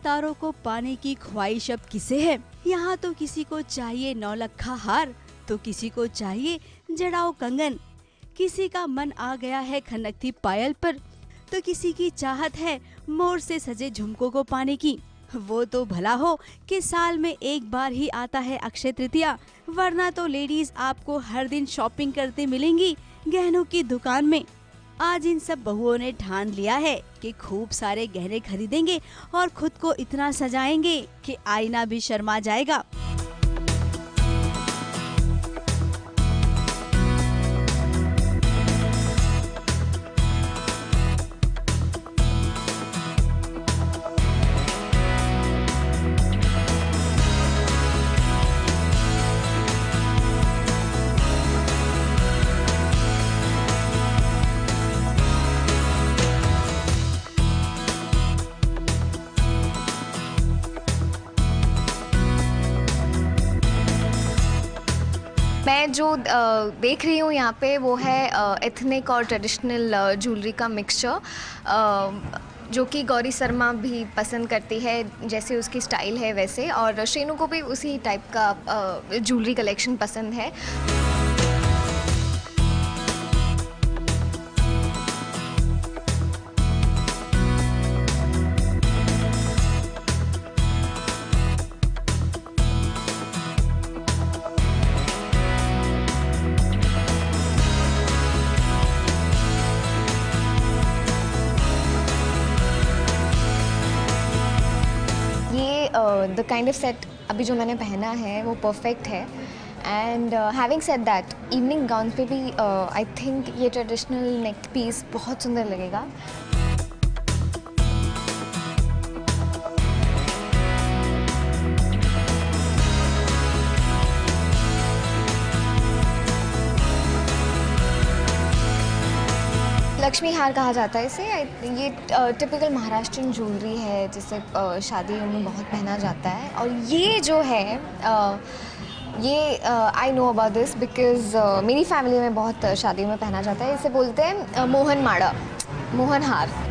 सितारों को पाने की ख्वाहिश अब किसे है। यहाँ तो किसी को चाहिए नौलखा हार, तो किसी को चाहिए जड़ाऊ कंगन, किसी का मन आ गया है खनकती पायल पर, तो किसी की चाहत है मोर से सजे झुमकों को पाने की। वो तो भला हो कि साल में एक बार ही आता है अक्षय तृतीया, वरना तो लेडीज आपको हर दिन शॉपिंग करते मिलेंगी गहनों की दुकान में। आज इन सब बहुओं ने ठान लिया है कि खूब सारे गहने खरीदेंगे और खुद को इतना सजाएंगे कि आईना भी शर्मा जाएगा। मैं जो देख रही हूँ यहाँ पे वो है एथनिक और ट्रेडिशनल ज्वेलरी का मिक्सचर, जो कि गौरी शर्मा भी पसंद करती है, जैसे उसकी स्टाइल है वैसे, और शेनू को भी उसी टाइप का ज्वेलरी कलेक्शन पसंद है। द काइंड ऑफ सेट अभी जो मैंने पहना है वो परफेक्ट है। And having said that, evening gown पे भी आई थिंक ये ट्रेडिशनल नेक पीस बहुत सुंदर लगेगा। लक्ष्मी हार कहा जाता है इसे। ये टिपिकल महाराष्ट्रियन ज्वेलरी है जिसे शादियों में बहुत पहना जाता है। और ये जो है ये I know about this because मेरी फैमिली में बहुत शादियों में पहना जाता है। इसे बोलते हैं मोहन माड़ा, मोहन हार।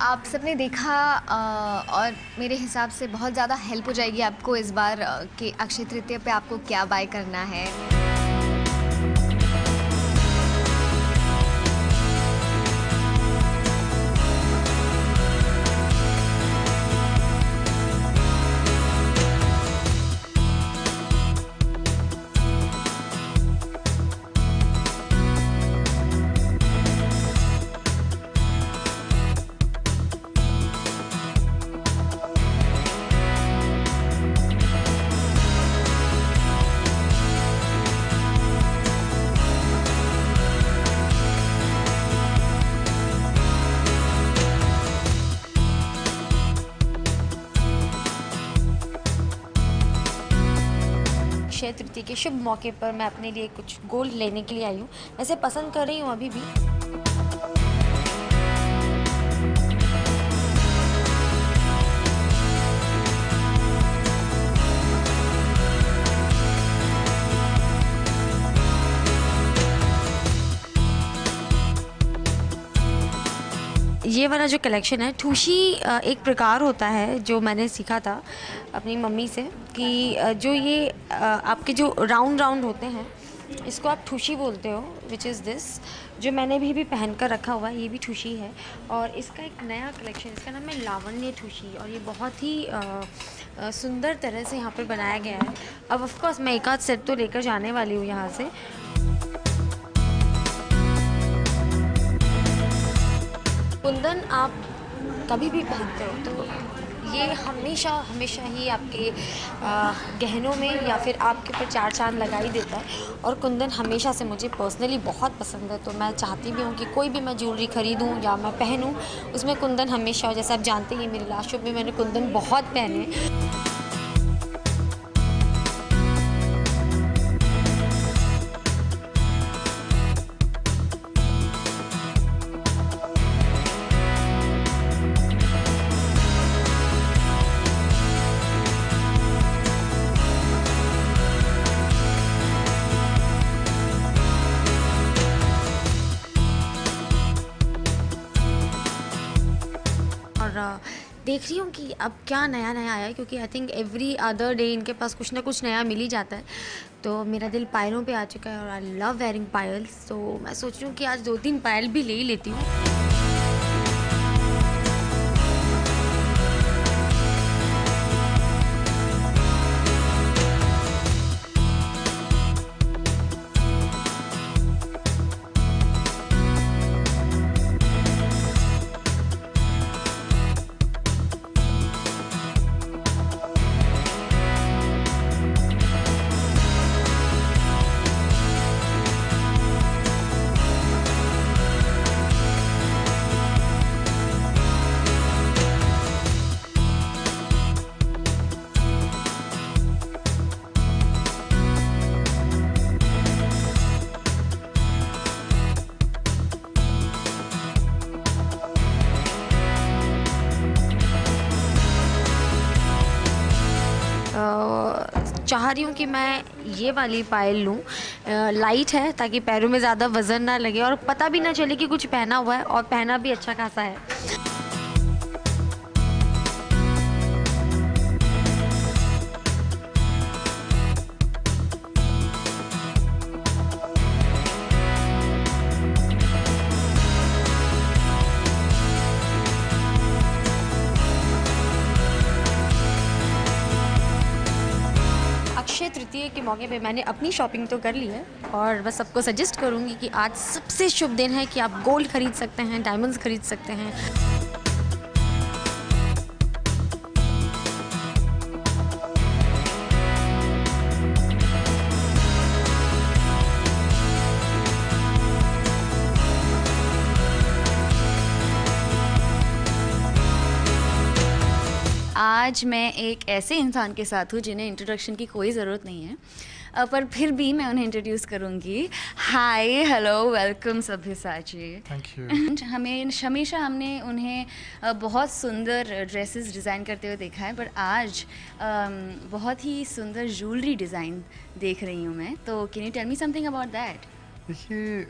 आप सबने देखा और मेरे हिसाब से बहुत ज़्यादा हेल्प हो जाएगी आपको इस बार कि अक्षय तृतीया पे आपको क्या बाय करना है। अक्षय तृतीया के शुभ मौके पर मैं अपने लिए कुछ गोल्ड लेने के लिए आई हूँ। वैसे पसंद कर रही हूँ अभी भी। ये वाला जो कलेक्शन है, ठूशी एक प्रकार होता है जो मैंने सीखा था अपनी मम्मी से कि जो ये आपके जो राउंड राउंड होते हैं इसको आप ठूशी बोलते हो, विच इज़ दिस जो मैंने भी पहन कर रखा हुआ है। ये भी ठूशी है और इसका एक नया कलेक्शन, इसका नाम है लावण्य ठूशी, और ये बहुत ही सुंदर तरह से यहाँ पर बनाया गया है। अब ऑफ कोर्स मैं एक आध सेट तो लेकर जाने वाली हूँ यहाँ से। कुंदन आप कभी भी पहनते हो तो ये हमेशा हमेशा ही आपके गहनों में या फिर आपके ऊपर चार चांद लगा ही देता है। और कुंदन हमेशा से मुझे पर्सनली बहुत पसंद है, तो मैं चाहती भी हूँ कि कोई भी मैं ज्वेलरी ख़रीदूँ या मैं पहनूँ उसमें कुंदन हमेशा हो। जैसे आप जानते हैं मेरे लास्ट शो में मैंने कुंदन बहुत पहने। और देख रही हूँ कि अब क्या नया नया आया है, क्योंकि I think every other day इनके पास कुछ ना कुछ नया मिल ही जाता है। तो मेरा दिल पायलों पे आ चुका है और आई लव वेयरिंग पायल्स, तो मैं सोच रही हूँ कि आज 2-3 पायल भी ले ही लेती हूँ। चाह रही हूँ कि मैं ये वाली पायल लूँ, लाइट है ताकि पैरों में ज़्यादा वज़न ना लगे और पता भी ना चले कि कुछ पहना हुआ है, और पहना भी अच्छा खासा है। अक्षय तृतीया के मौके पे मैंने अपनी शॉपिंग तो कर ली है, और बस सबको सजेस्ट करूँगी कि आज सबसे शुभ दिन है कि आप गोल्ड खरीद सकते हैं, डायमंड्स खरीद सकते हैं। आज मैं एक ऐसे इंसान के साथ हूँ जिन्हें इंट्रोडक्शन की कोई ज़रूरत नहीं है, पर फिर भी मैं उन्हें इंट्रोड्यूस करूँगी। हाय, हेलो, वेलकम सभ्यसाची। Thank you. हमेशा हमने उन्हें बहुत सुंदर ड्रेसेस डिज़ाइन करते हुए देखा है, पर आज बहुत ही सुंदर ज्वेलरी डिज़ाइन देख रही हूँ मैं, तो can you tell me something about that? देखिए,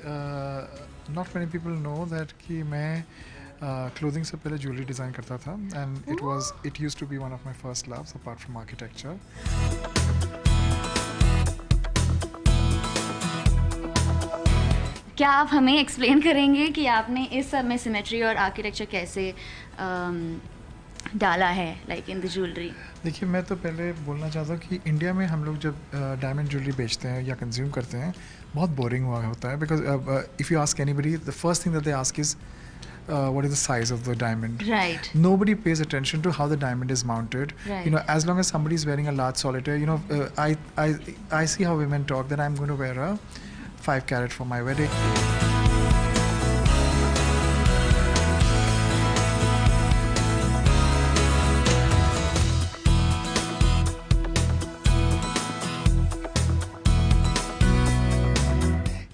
not many people know that कि मैं क्लोथिंग से पहले ज्वेलरी डिज़ाइन करता था, and it used to be one of my first loves apart from architecture. क्या आप हमें एक्सप्लेन करेंगे कि आपने इस सब में सिमेट्री और आर्किटेक्चर कैसे डाला है, लाइक इन द ज्वेलरी? देखिए, मैं तो पहले बोलना चाहता हूँ कि इंडिया में हम लोग जब डायमंड ज्वेलरी बेचते हैं या कंज्यूम करते हैं, बहुत बोरिंग हुआ होता है, because if you ask anybody, the first thing that they ask is what is the size of the diamond. Right. Nobody pays attention to how the diamond is mounted. Right. You know, as long as somebody is wearing a large solitaire, you know, I see how women talk that I'm going to wear a 5 carat for my wedding.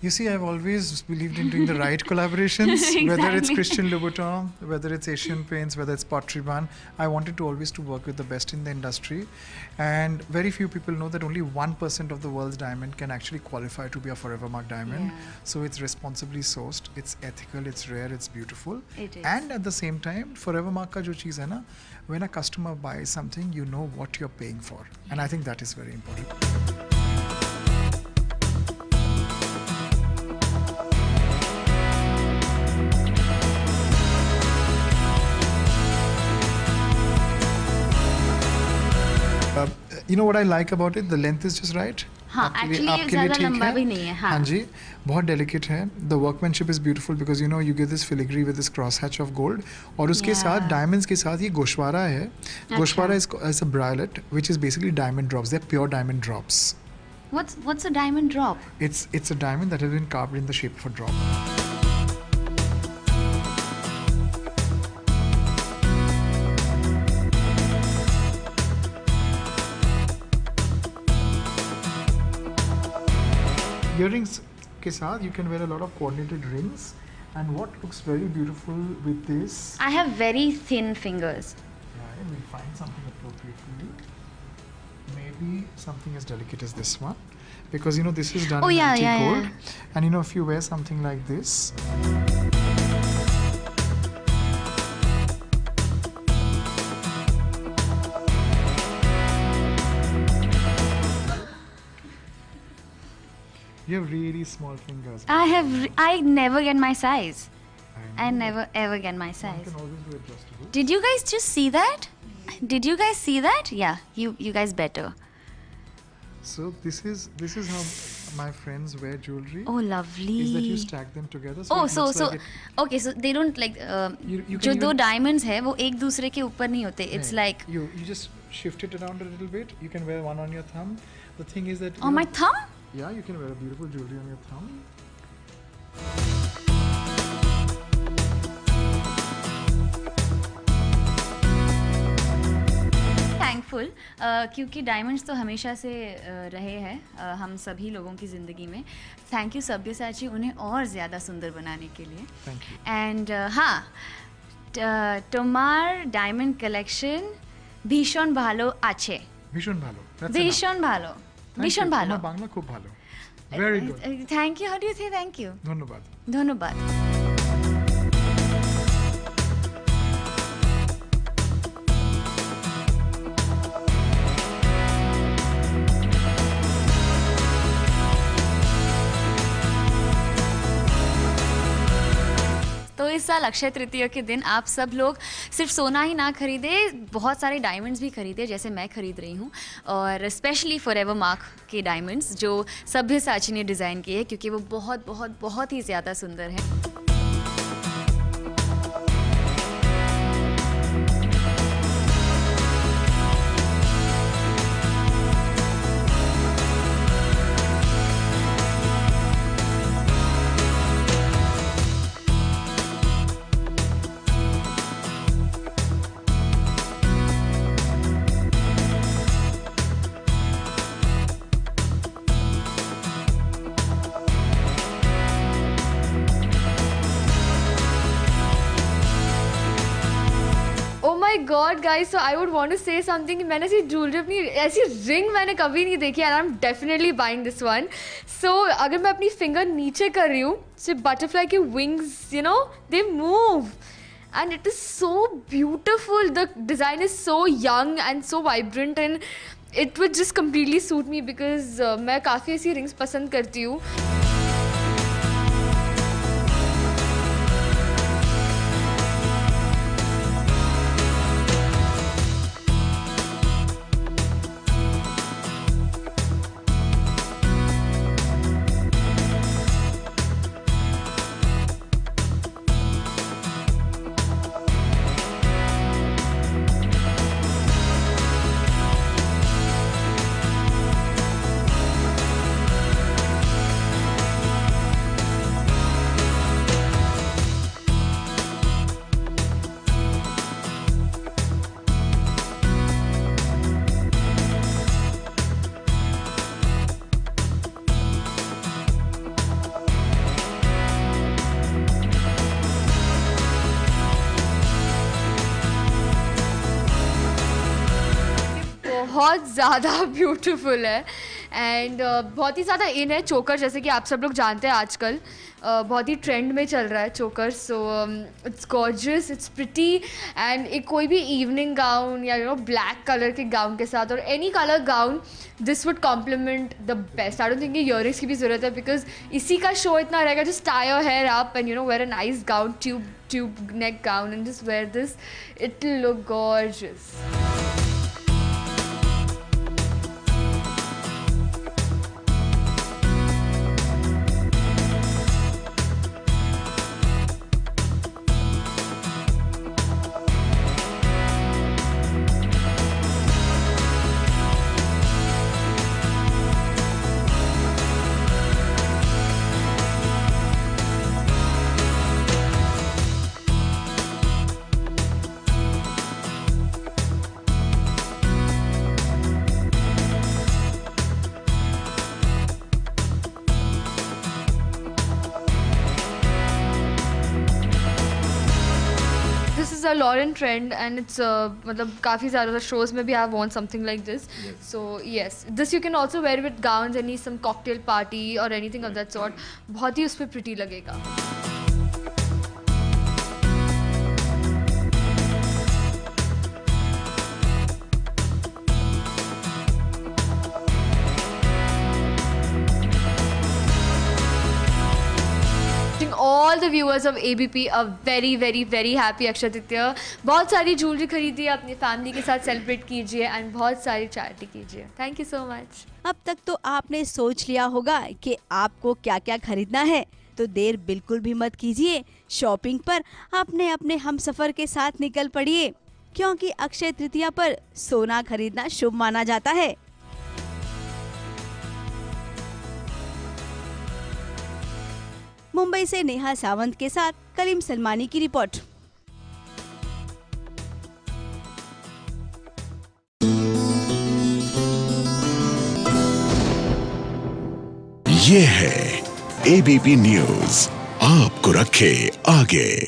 You see, I've always believed in doing the right collaborations, Exactly. Whether it's Christian Louboutin, whether it's Asian Paints, whether it's Pottery Barn. I wanted to always to work with the best in the industry, and very few people know that only 1% of the world's diamond can actually qualify to be a Forever Mark diamond. Yeah. So it's responsibly sourced, it's ethical, it's rare, it's beautiful. It is. And at the same time, Forever Mark का जो चीज़ है ना, when a customer buys something, you know what you're paying for, and I think that is very important. You know what I like about it? The length is just right. हाँ, actually ये ज़्यादा लंबा भी नहीं है, हाँ। हाँ जी, बहुत डेलिकेट है. The workmanship is beautiful because you get this filigree with this crosshatch of gold. और उसके साथ diamonds के साथ ये गोशवारा है. गोशवारा is a bralette which is basically diamond drops. They're pure diamond drops. What's a diamond drop? It's a diamond that has been carved in the shape of a drop. Earrings के साथ you can wear a lot of coordinated rings, and what looks very beautiful with this, I have very thin fingers. yeah, we'll find something appropriate for you. Maybe something as delicate as this one, because this is done Oh, in yeah, antique yeah, gold, yeah. and if you wear something like this, you have really small fingers. I never get my size. I know. never ever get my One size. can always do adjustable. Did you guys just see that? Did you guys see that? Yeah, you guys better. So this is how my friends wear jewelry. Oh, lovely. Is that you stack them together? Oh, it so looks like it, okay, so they don't like You जो can दो even- diamonds है वो एक दूसरे के ऊपर नहीं होते. It's नहीं, like you just shift it around a little bit. You can wear one on your thumb. The thing is that on my thumb. yeah, you can wear a beautiful jewelry on your thumb. Thankful क्योंकि diamonds तो हमेशा से रहे हैं हम सभी लोगों की ज़िंदगी में. थैंक यू सब्यसाची उन्हें और ज़्यादा सुंदर बनाने के लिए. Thank you. एंड हाँ, तुम्हार डायमंड कलेक्शन भीषण ভালো আছে. ভীষণ ভালো. That's ভীষণ enough. ভালো. Thank ভীষণ you. ভালো. তোমার বাংলা খুব ভালো. Very good. Thank you. How do you say thank you? ধন্যবাদ. ধন্যবাদ. तो इस साल अक्षय तृतीया के दिन आप सब लोग सिर्फ सोना ही ना खरीदे, बहुत सारे डायमंड्स भी खरीदे जैसे मैं खरीद रही हूँ. और स्पेशली फॉरएवर मार्क के डायमंड्स जो सभ्यसाची ने डिज़ाइन किए हैं क्योंकि वो बहुत बहुत बहुत ही ज़्यादा सुंदर हैं. My god guys, so I would want to say something. मैंने ऐसी ज्वेलरी, अपनी ऐसी रिंग मैंने कभी नहीं देखी and I am definitely buying this one. So अगर मैं अपनी फिंगर नीचे कर रही हूँ, सिर्फ बटरफ्लाई के wings they move and it is so beautiful. The design is so young and so vibrant and it would just completely suit me because मैं काफ़ी ऐसी rings पसंद करती हूँ. बहुत ज़्यादा ब्यूटीफुल है एंड बहुत ही ज़्यादा इन है चोकर, जैसे कि आप सब लोग जानते हैं आजकल बहुत ही ट्रेंड में चल रहा है choker. So it's gorgeous, it's pretty and एक कोई भी इवनिंग गाउन या ब्लैक कलर के गाउन के साथ और any colour gown this would complement the best. I don't think earrings की भी ज़रूरत है बिकॉज इसी का शो इतना रहेगा. Just tie your hair up and wear a nice gown, tube neck gown and just wear this, it will look gorgeous. a Lauren trend, and it's मतलब काफ़ी ज़्यादा shows में भी I want something like this. So yes, this you can also wear with gowns, any some cocktail party or anything of that sort. बहुत ही उस पर pretty लगेगा. All the viewers of ABP a very very very happy Akshaya Tritiya. बहुत सारी jewellery खरीदिए, अपनी family के साथ सेलिब्रेट कीजिए एंड बहुत सारी चैरिटी कीजिए. Thank you so much. अब तक तो आपने सोच लिया होगा कि आपको क्या क्या खरीदना है, तो देर बिल्कुल भी मत कीजिए. शॉपिंग पर अपने अपने हमसफर के साथ निकल पड़िए, क्योंकि अक्षय तृतीया पर सोना खरीदना शुभ माना जाता है. मुंबई से नेहा सावंत के साथ कलीम सलमानी की रिपोर्ट. ये है ABP न्यूज़, आपको रखे आगे.